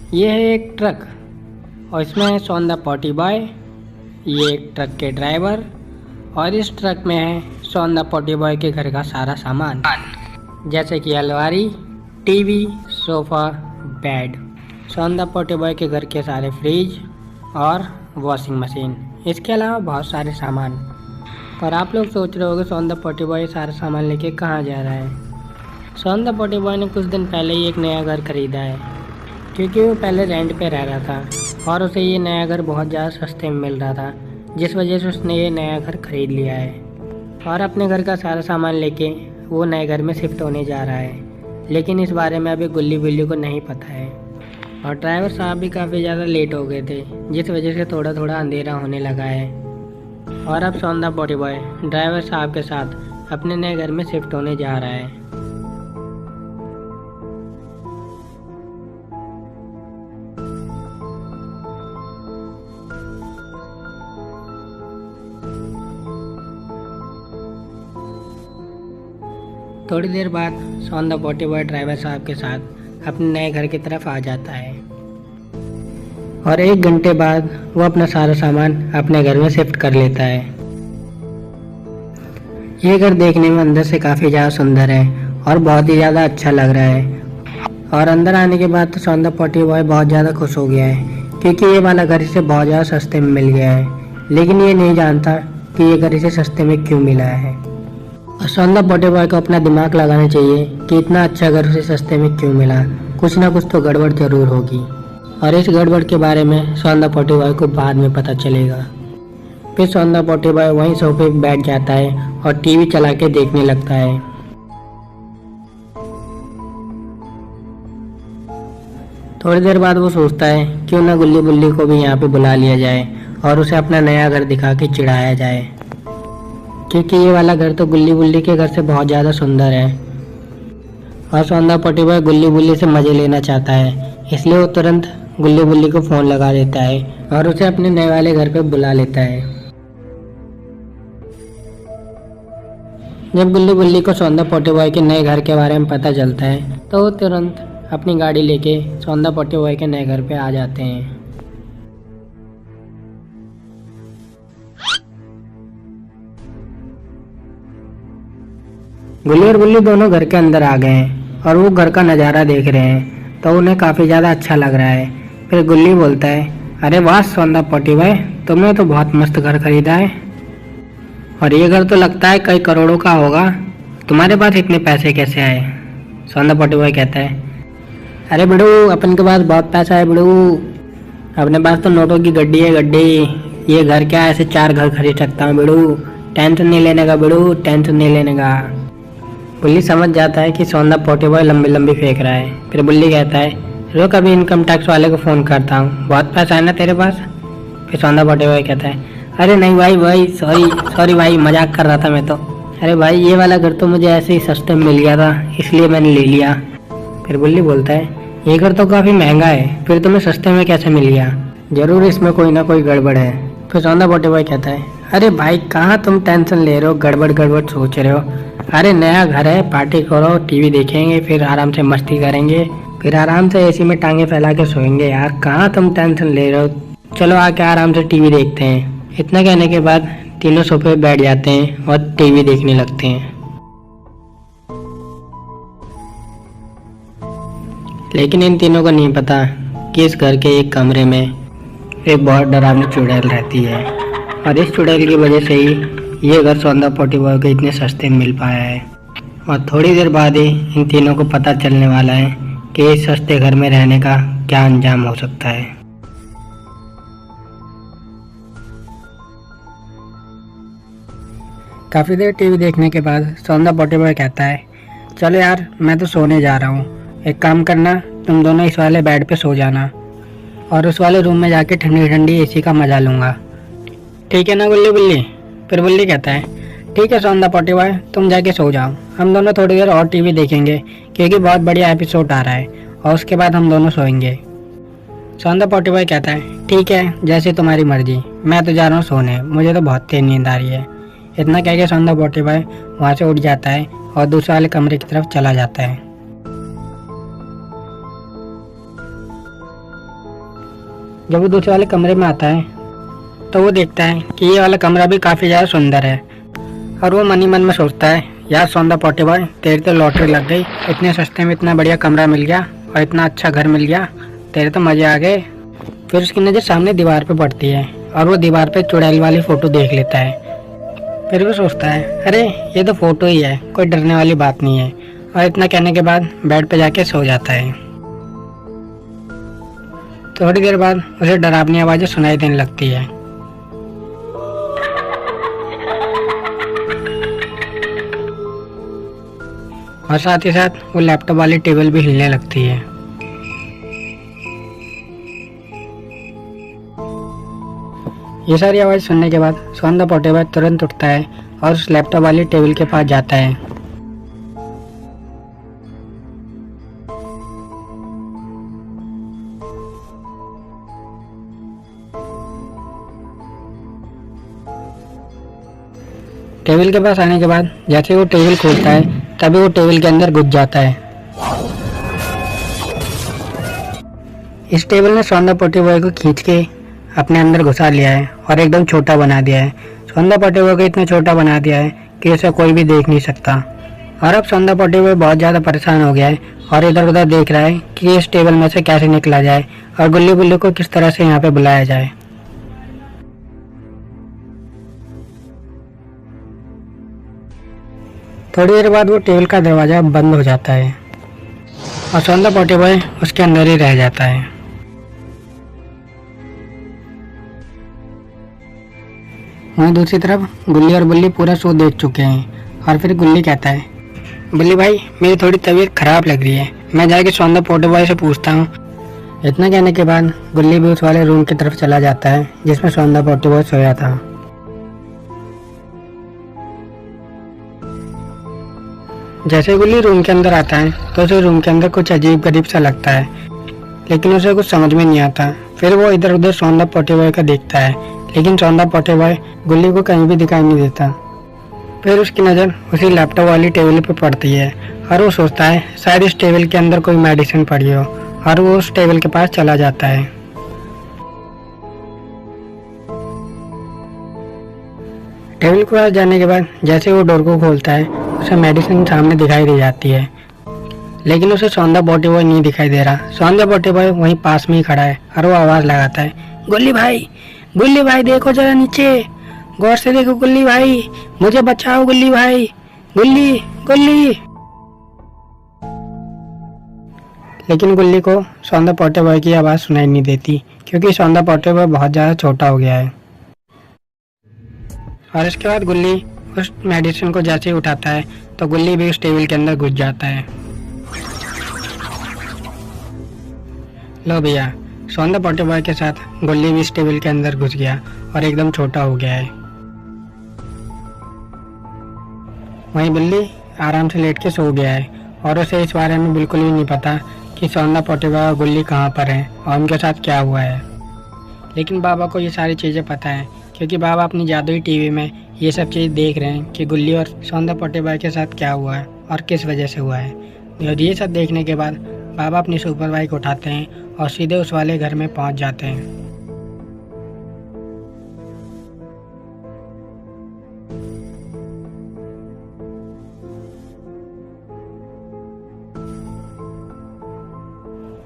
ये है एक ट्रक और इसमें है सोन द पॉटी बॉय। ये एक ट्रक के ड्राइवर और इस ट्रक में है सोन द पॉटी बॉय के घर का सारा सामान, जैसे कि अलमारी, टीवी, सोफा, बेड, सोन द पॉटी बॉय के घर के सारे फ्रिज और वॉशिंग मशीन, इसके अलावा बहुत सारे सामान। और आप लोग सोच रहे होंगे सोन द पॉटी बॉय सारा सामान लेके कहाँ जा रहा है। सोन द पॉटी बॉय ने कुछ दिन पहले ही एक नया घर खरीदा है, क्योंकि वो पहले रेंट पे रह रहा था और उसे ये नया घर बहुत ज़्यादा सस्ते में मिल रहा था, जिस वजह से उसने ये नया घर खरीद लिया है और अपने घर का सारा सामान लेके वो नए घर में शिफ्ट होने जा रहा है। लेकिन इस बारे में अभी गुल्ली बिल्ली को नहीं पता है और ड्राइवर साहब भी काफ़ी ज़्यादा लेट हो गए थे, जिस वजह से थोड़ा थोड़ा अंधेरा होने लगा है। और अब सोन द पॉटी बॉय ड्राइवर साहब के साथ अपने नए घर में शिफ्ट होने जा रहा है। थोड़ी देर बाद सोन द पॉटी बॉय ड्राइवर साहब के साथ अपने नए घर की तरफ आ जाता है और 1 घंटे बाद वो अपना सारा सामान अपने घर में शिफ्ट कर लेता है। ये घर देखने में अंदर से काफ़ी ज़्यादा सुंदर है और बहुत ही ज़्यादा अच्छा लग रहा है। और अंदर आने के बाद तो सोन द पॉटी बॉय बहुत ज़्यादा खुश हो गया है, क्योंकि ये वाला घर इसे बहुत ज़्यादा सस्ते में मिल गया है। लेकिन ये नहीं जानता कि ये घर इसे सस्ते में क्यों मिला है। और सोन द पॉटी बॉय को अपना दिमाग लगाना चाहिए कि इतना अच्छा घर उसे सस्ते में क्यों मिला, कुछ ना कुछ तो गड़बड़ जरूर होगी। और इस गड़बड़ के बारे में सोन द पॉटी बॉय को बाद में पता चलेगा। फिर सोन द पॉटी बॉय वहीं सोफे पे बैठ जाता है और टीवी चला के देखने लगता है। थोड़ी देर बाद वो सोचता है क्यों ना गुल्ली बुल्ली को भी यहाँ पे बुला लिया जाए और उसे अपना नया घर दिखा के चिढ़ाया जाए, क्योंकि ये वाला घर तो गुल्ली बुल्ली के घर से बहुत ज़्यादा सुंदर है। और सोन द पॉटी बॉय गुल्ली बुल्ली से मज़े लेना चाहता है, इसलिए वो तुरंत गुल्ली बुल्ली को फ़ोन लगा देता है और उसे अपने नए वाले घर पे बुला लेता है। जब गुल्ली बुल्ली को सोन द पॉटी बॉय के नए घर के बारे में पता चलता है तो वो तुरंत अपनी गाड़ी लेके सोन द पॉटी बॉय के नए घर पे आ जाते हैं। गुल्ली और बुल्ली दोनों घर के अंदर आ गए हैं और वो घर का नज़ारा देख रहे हैं, तो उन्हें काफ़ी ज़्यादा अच्छा लग रहा है। फिर गुल्ली बोलता है, अरे वाह सोन द पॉटी बॉय, तुमने तो बहुत मस्त घर खरीदा है और ये घर तो लगता है कई करोड़ों का होगा, तुम्हारे पास इतने पैसे कैसे आए। सोन द पॉटी बॉय कहता है, अरे बड़ू अपन के पास बहुत पैसा है बड़ू, अपने पास तो नोटों की गड्डी है गड्डी, ये घर क्या ऐसे 4 घर खरीद सकता हूँ बड़ू, टेंशन नहीं लेने का बड़ू, टेंशन नहीं लेने का। बुल्ली समझ जाता है कि सोन द पॉटी बॉय लंबी लंबी फेंक रहा है। फिर बुल्ली कहता है, रुक अभी इनकम टैक्स वाले को फ़ोन करता हूँ, बहुत पैसा है ना तेरे पास। फिर सोन द पॉटी बॉय कहता है, अरे नहीं भाई सॉरी भाई, मजाक कर रहा था मैं तो। अरे भाई ये वाला घर तो मुझे ऐसे ही सस्ते में मिल गया था, इसलिए मैंने ले लिया। फिर बुल्ली बोलता है, ये घर तो काफ़ी महंगा है, फिर तुम्हें सस्ते में कैसे मिल गया, ज़रूर इसमें कोई ना कोई गड़बड़ है। फिर सोन द पॉटी बॉय कहता है, अरे भाई कहाँ तुम टेंशन ले रहे हो, गड़बड़ गड़बड़ सोच रहे हो, अरे नया घर है, पार्टी करो, टीवी देखेंगे, फिर आराम से मस्ती करेंगे, फिर आराम से एसी में टांगे फैला के सोएंगे। यार कहाँ तुम टेंशन ले रहे हो, चलो आके आराम से टीवी देखते हैं। इतना कहने के बाद तीनों सोफे पे बैठ जाते हैं और टीवी देखने लगते हैं। लेकिन इन तीनों को नहीं पता कि इस घर के एक कमरे में एक बहुत डरावनी चुड़ैल रहती है और इस चुड़ैल की वजह से ही ये घर सोन द पॉटी बॉय को इतने सस्ते में मिल पाया है। और थोड़ी देर बाद ही इन तीनों को पता चलने वाला है कि इस सस्ते घर में रहने का क्या अंजाम हो सकता है। काफ़ी देर टीवी देखने के बाद सोन द पॉटी बॉय कहता है, चलो यार मैं तो सोने जा रहा हूँ, एक काम करना तुम दोनों इस वाले बेड पे सो जाना और उस वाले रूम में जाके ठंडी ठंडी एसी का मज़ा लूँगा, ठीक है ना गुल्ली बुल्ली। फिर बुल्ली कहता है, ठीक है सोन द पॉटी बॉय, तुम जाके सो जाओ, हम दोनों थोड़ी देर और टीवी देखेंगे क्योंकि बहुत बढ़िया एपिसोड आ रहा है और उसके बाद हम दोनों सोएंगे। सोन द पॉटी बॉय कहता है, ठीक है जैसे तुम्हारी मर्जी, मैं तो जा रहा हूँ सोने, मुझे तो बहुत तेज नींद आ रही है। इतना कह के सोन द पॉटी बॉय वहाँ से उठ जाता है और दूसरे वाले कमरे की तरफ चला जाता है। जब वो दूसरे वाले कमरे में आता है तो वो देखता है कि ये वाला कमरा भी काफ़ी ज़्यादा सुंदर है, और वो मन ही मन में सोचता है, यार सौंदा पोटी बॉय, तेरी तो लॉटरी लग गई, इतने सस्ते में इतना बढ़िया कमरा मिल गया और इतना अच्छा घर मिल गया, तेरे तो मज़े आ गए। फिर उसकी नज़र सामने दीवार पे पड़ती है और वो दीवार पे चुड़ैल वाली फ़ोटो देख लेता है। फिर वो सोचता है, अरे ये तो फ़ोटो ही है, कोई डरने वाली बात नहीं है, और इतना कहने के बाद बेड पे जाके सो जाता है। थोड़ी देर बाद उसे डरावनी आवाज़ें सुनाई देने लगती है। और साथ ही साथ वो लैपटॉप वाली टेबल भी हिलने लगती है। ये सारी आवाज़ सुनने के बाद सौंदा पोटी बॉय तुरंत उठता है और उस लैपटॉप वाली टेबल के पास जाता है। टेबल के पास आने के बाद जैसे वो टेबल खोलता है तभी वो टेबल के अंदर घुस जाता है। इस टेबल ने सौंदा पोटी बॉय को खींच के अपने अंदर घुसा लिया है और एकदम छोटा बना दिया है। सौंदा पोटी बॉय को इतना छोटा बना दिया है कि उसे कोई भी देख नहीं सकता। और अब सौंदा पोटी बॉय बहुत ज़्यादा परेशान हो गया है और इधर उधर देख रहा है कि इस टेबल में से कैसे निकला जाए और गुल्ली बुल्ली को किस तरह से यहाँ पे बुलाया जाए। थोड़ी देर बाद वो टेबल का दरवाज़ा बंद हो जाता है और सौंदा पोटी बॉय उसके अंदर ही रह जाता है। वहीं दूसरी तरफ गुल्ली और बुल्ली पूरा शो देख चुके हैं और फिर गुल्ली कहता है, बुल्ली भाई मेरी थोड़ी तबीयत खराब लग रही है, मैं जाके सौंदा पोटी बॉय से पूछता हूँ। इतना कहने के बाद गुल्ली भी उस वाले रूम की तरफ चला जाता है जिसमें सौंदा पोटी बॉय सोया था। जैसे गुल्ली रूम के अंदर आता है तो उसे रूम के अंदर कुछ अजीब गरीब सा लगता है, लेकिन उसे कुछ समझ में नहीं आता। फिर वो इधर उधर सौंदा पोटी बॉय का देखता है, लेकिन सौंदा पोटी बॉय गुल्ली को कहीं भी दिखाई नहीं देता। फिर उसकी नज़र उसी लैपटॉप वाली टेबल पर पड़ती है और वो सोचता है शायद इस टेबल के अंदर कोई मेडिसिन पड़ी हो, और वो उस टेबल के पास चला जाता है। टेबल के पास जाने के बाद जैसे वो डोर को खोलता है उसे मेडिसिन सामने दिखाई दे जाती है, लेकिन उसे सौंदा पोटी बॉय नहीं दिखाई दे रहा। सौंदा पोटी बॉय वहीं पास में ही खड़ा है और वो आवाज़ लगाता है, गुल्ली भाई देखो जरा नीचे, गौर से देखो गुल्ली भाई, मुझे बचाओ गुल्ली भाई, गुल्ली गुल्ली। लेकिन गुल्ली को सौंदा पोटी बॉय की आवाज़ सुनाई नहीं देती क्योंकि सौंदा पोटी बॉय बहुत ज़्यादा छोटा हो गया है। और इसके बाद गुल्ली उस मेडिसिन को जैसे ही उठाता है तो गुल्ली भी उस टेबल के अंदर घुस जाता है। लो भैया, सौंदा पोटी बॉय के साथ गुल्ली भी इस टेबल के अंदर घुस गया और एकदम छोटा हो गया है। वहीं बिल्ली आराम से लेट के सो गया है और उसे इस बारे में बिल्कुल भी नहीं पता कि सौंदा पोटी बॉय और गुल्ली कहाँ पर हैं और उनके साथ क्या हुआ है। लेकिन बाबा को ये सारी चीज़ें पता है क्योंकि बाबा अपनी जादुई टीवी में ये सब चीज़ देख रहे हैं कि गुल्ली और सौंदा पोटी बॉय के साथ क्या हुआ है और किस वजह से हुआ है। और ये सब देखने के बाद बाबा अपनी सुपर बाइक उठाते हैं और सीधे उस वाले घर में पहुंच जाते हैं।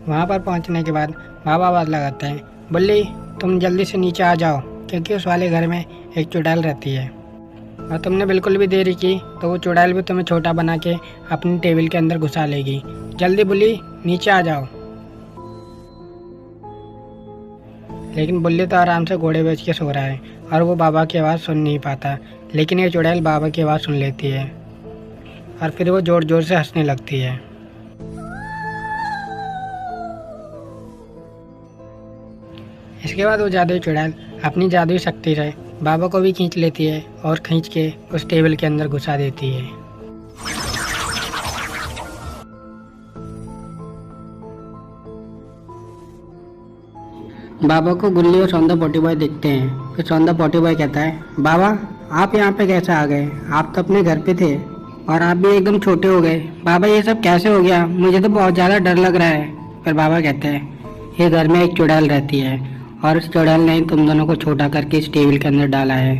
वहां पर पहुंचने के बाद बाबा आवाज़ लगाते हैं, बुल्ली तुम जल्दी से नीचे आ जाओ क्योंकि उस वाले घर में एक चुड़ैल रहती है, और तुमने बिल्कुल भी देरी की तो वो चुड़ैल भी तुम्हें छोटा बना के अपनी टेबल के अंदर घुसा लेगी। जल्दी बुल्ली नीचे आ जाओ। लेकिन बुल्ली तो आराम से घोड़े बेच के सो रहा है और वो बाबा की आवाज़ सुन नहीं पाता, लेकिन ये चुड़ैल बाबा की आवाज़ सुन लेती है और फिर वो ज़ोर ज़ोर से हंसने लगती है। इसके बाद वो जादुई चुड़ैल अपनी जादुई शक्ति से बाबा को भी खींच लेती है और खींच के उस टेबल के अंदर घुसा देती है। बाबा को गुल्ली और सौंदा पोटी बॉय देखते हैं। फिर सौंदा पोटी बॉय कहता है, बाबा आप यहाँ पे कैसे आ गए? आप तो अपने घर पे थे और आप भी एकदम छोटे हो गए। बाबा ये सब कैसे हो गया? मुझे तो बहुत ज़्यादा डर लग रहा है। फिर बाबा कहते हैं, ये घर में एक चुड़ैल रहती है और उस चुड़ैल ने तुम दोनों को छोटा करके इस टेबल के अंदर डाला है।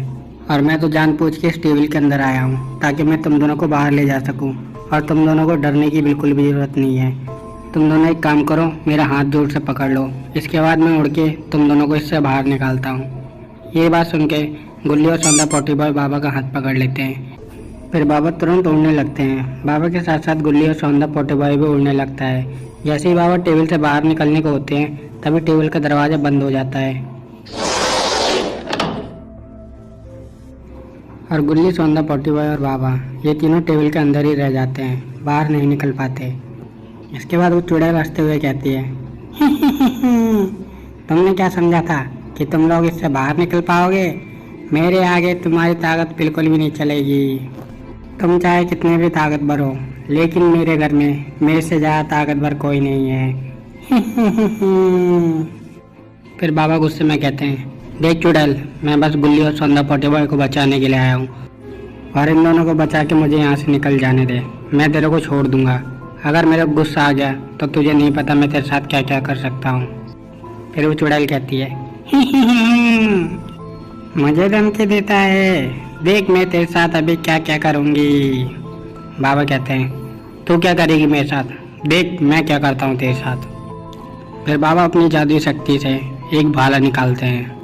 और मैं तो जानबूझ के इस टेबल के अंदर आया हूँ ताकि मैं तुम दोनों को बाहर ले जा सकूँ, और तुम दोनों को डरने की बिल्कुल भी ज़रूरत नहीं है। तुम दोनों एक काम करो, मेरा हाथ जोर से पकड़ लो, इसके बाद मैं उड़ के तुम दोनों को इससे बाहर निकालता हूँ। ये बात सुन के गुल्ली और सौंदा पोटी बॉय बाबा का हाथ पकड़ लेते हैं। फिर बाबा तुरंत उड़ने लगते हैं। बाबा के साथ साथ गुल्ली और सौंदा पोटी बॉय भी उड़ने लगता है। जैसे ही बाबा टेबल से बाहर निकलने को होते हैं तभी टेबल का दरवाज़ा बंद हो जाता है और गुल्ली, सौंदा पोटी बॉय और बाबा ये तीनों टेबल के अंदर ही रह जाते हैं, बाहर नहीं निकल पाते। इसके बाद वो चुड़ैल हंसते हुए कहती है तुमने क्या समझा था कि तुम लोग इससे बाहर निकल पाओगे? मेरे आगे तुम्हारी ताकत बिल्कुल भी नहीं चलेगी। तुम चाहे कितने भी ताकतवर हो, लेकिन मेरे घर में मेरे से ज़्यादा ताकतवर कोई नहीं है। फिर बाबा गुस्से में कहते हैं देख चुड़ैल, मैं बस गुल्ली और सौंदा पोटी बॉय को बचाने के लिए आया हूँ, और इन दोनों को बचा के मुझे यहाँ से निकल जाने दे। मैं तेरे को छोड़ दूंगा। अगर मेरा गुस्सा आ गया तो तुझे नहीं पता मैं तेरे साथ क्या क्या कर सकता हूँ। फिर वो चुड़ैल कहती है मुझे धमकी देता है, देख मैं तेरे साथ अभी क्या क्या करूँगी। बाबा कहते हैं तू क्या करेगी मेरे साथ, देख मैं क्या करता हूँ तेरे साथ। फिर बाबा अपनी जादुई शक्ति से एक भाला निकालते हैं।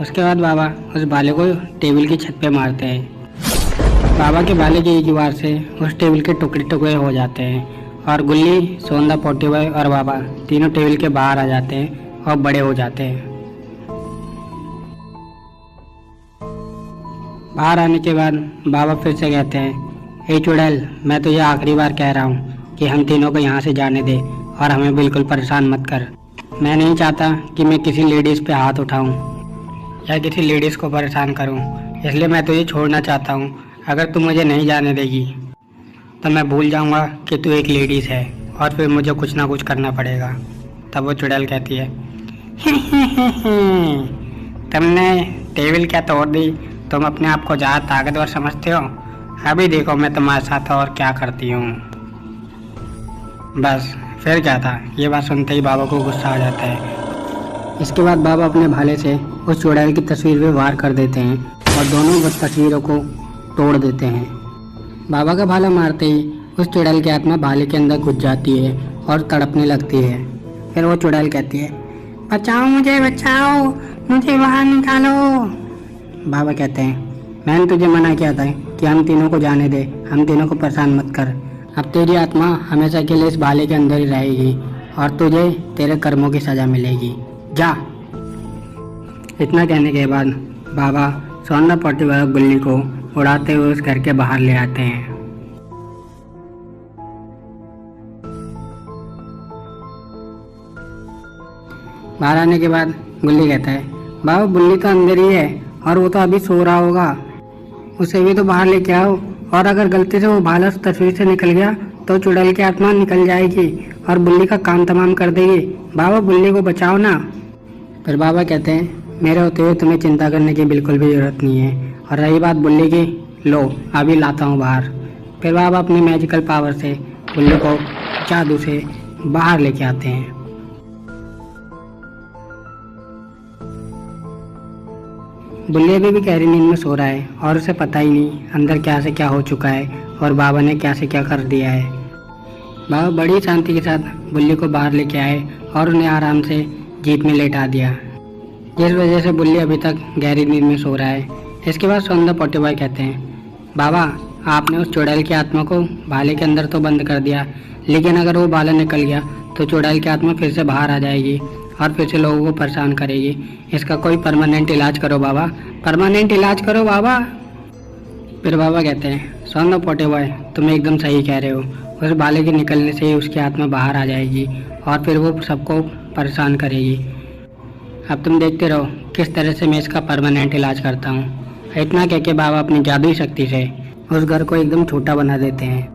उसके बाद बाबा उस भाले को टेबल की छत पे मारते हैं। बाबा के भाले की एक वार से उस टेबल के टुकड़े टुकड़े हो जाते हैं और गुल्ली, सौंदा पोटी बॉय और बाबा तीनों टेबल के बाहर आ जाते हैं और बड़े हो जाते हैं। बाहर आने के बाद बाबा फिर से कहते हैं ए चुड़ैल, मैं तुझे आखिरी बार कह रहा हूँ कि हम तीनों को यहाँ से जाने दे और हमें बिल्कुल परेशान मत कर। मैं नहीं चाहता कि मैं किसी लेडीज़ पे हाथ उठाऊँ या किसी लेडीज़ को परेशान करूं, इसलिए मैं तुझे छोड़ना चाहता हूं। अगर तू मुझे नहीं जाने देगी तो मैं भूल जाऊंगा कि तू एक लेडीज़ है और फिर मुझे कुछ ना कुछ करना पड़ेगा। तब वो चुड़ैल कहती है तुमने टेबल क्या तोड़ दी? तुम अपने आप को ज़्यादा ताकतवर समझते हो? अभी देखो मैं तुम्हारे साथ और क्या करती हूँ। बस फिर क्या था, ये बात सुनते ही बाबा को गुस्सा आ जाता है। इसके बाद बाबा अपने भाले से उस चुड़ैल की तस्वीर पे वार कर देते हैं और दोनों उस तस्वीरों को तोड़ देते हैं। बाबा का भाला मारते ही उस चुड़ैल की आत्मा भाले के अंदर घुस जाती है और तड़पने लगती है। फिर वो चुड़ैल कहती है बचाओ मुझे, बचाओ मुझे, बाहर निकालो। बाबा कहते हैं मैंने तुझे मना किया था कि हम तीनों को जाने दे, हम तीनों को परेशान मत कर। अब तेरी आत्मा हमेशा के लिए इस भाले के अंदर ही रहेगी और तुझे तेरे कर्मों की सज़ा मिलेगी, जा। इतना कहने के बाद बाबा सौंदा पोटी बॉय गुल्ली को उड़ाते हुए उस घर के बाहर ले आते हैं। बाहर आने के बाद गुल्ली कहता है बाबा बुल्ली तो अंदर ही है और वो तो अभी सो रहा होगा, उसे भी तो बाहर लेके आओ, और अगर गलती से वो भाला उस तस्वीर से निकल गया तो चुड़ैल की आत्मा निकल जाएगी और बुल्ली का काम तमाम कर देगी। बाबा बुल्ली को बचाओ ना। फिर बाबा कहते हैं मेरे होते हुए तुम्हें चिंता करने की बिल्कुल भी ज़रूरत नहीं है, और रही बात बुल्ली की, लो अभी लाता हूँ बाहर। फिर बाबा अपने मैजिकल पावर से बुल्ली को जादू से बाहर लेके आते हैं। बुल्ली अभी भी गहरी नींद में सो रहा है और उसे पता ही नहीं अंदर क्या से क्या हो चुका है और बाबा ने क्या से क्या कर दिया है। बाबा बड़ी शांति के साथ बुल्ली को बाहर लेके आए और उन्हें आराम से जीप में लेटा दिया, जिस वजह से बुल्ली अभी तक गहरी नींद में सो रहा है। इसके बाद सौंदा पोटी बॉय कहते हैं बाबा आपने उस चुड़ैल की आत्मा को भाले के अंदर तो बंद कर दिया, लेकिन अगर वो भाला निकल गया तो चुड़ैल की आत्मा फिर से बाहर आ जाएगी और फिर से लोगों को परेशान करेगी। इसका कोई परमानेंट इलाज करो बाबा, परमानेंट इलाज करो बाबा। फिर बाबा कहते हैं सौंदा पोटी बॉय तुम एकदम सही कह रहे हो, उस भाले के निकलने से ही उसकी आत्मा बाहर आ जाएगी और फिर वो सबको परेशान करेगी। अब तुम देखते रहो किस तरह से मैं इसका परमानेंट इलाज करता हूँ। इतना कह के बाबा अपनी जादुई शक्ति से उस घर को एकदम छोटा बना देते हैं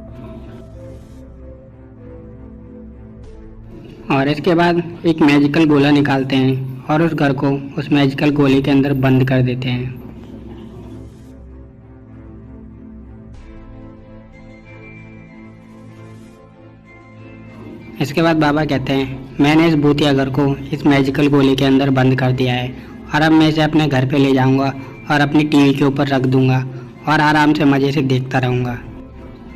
और इसके बाद एक मैजिकल गोला निकालते हैं और उस घर को उस मैजिकल गोले के अंदर बंद कर देते हैं। इसके बाद बाबा कहते हैं, मैंने इस भूतिया घर को इस मैजिकल गोले के अंदर बंद कर दिया है और अब मैं इसे अपने घर पे ले जाऊंगा और अपनी टीवी के ऊपर रख दूंगा और आराम से मज़े से देखता रहूँगा।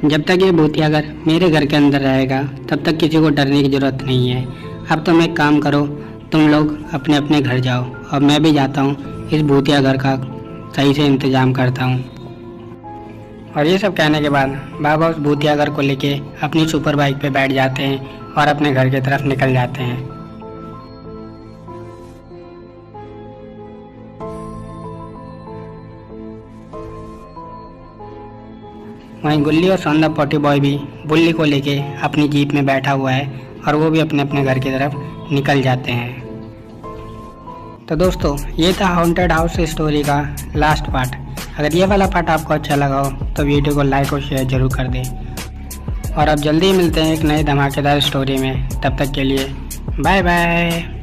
जब तक ये भूतिया घर मेरे घर के अंदर रहेगा तब तक किसी को डरने की ज़रूरत नहीं है। अब तुम एक काम करो, तुम लोग अपने अपने घर जाओ और मैं भी जाता हूँ इस भूतिया घर का सही से इंतज़ाम करता हूँ। और ये सब कहने के बाद बाबा उस भूतिया घर को लेके अपनी सुपर बाइक पे बैठ जाते हैं और अपने घर की तरफ निकल जाते हैं। वहीं गुल्ली और सौंदा पॉटी बॉय भी बुल्ली को लेके अपनी जीप में बैठा हुआ है और वो भी अपने अपने घर की तरफ निकल जाते हैं। तो दोस्तों, ये था हॉन्टेड हाउस स्टोरी का लास्ट पार्ट। अगर ये वाला पार्ट आपको अच्छा लगा हो तो वीडियो को लाइक और शेयर जरूर कर दें। और अब जल्दी मिलते हैं एक नए धमाकेदार स्टोरी में। तब तक के लिए बाय बाय।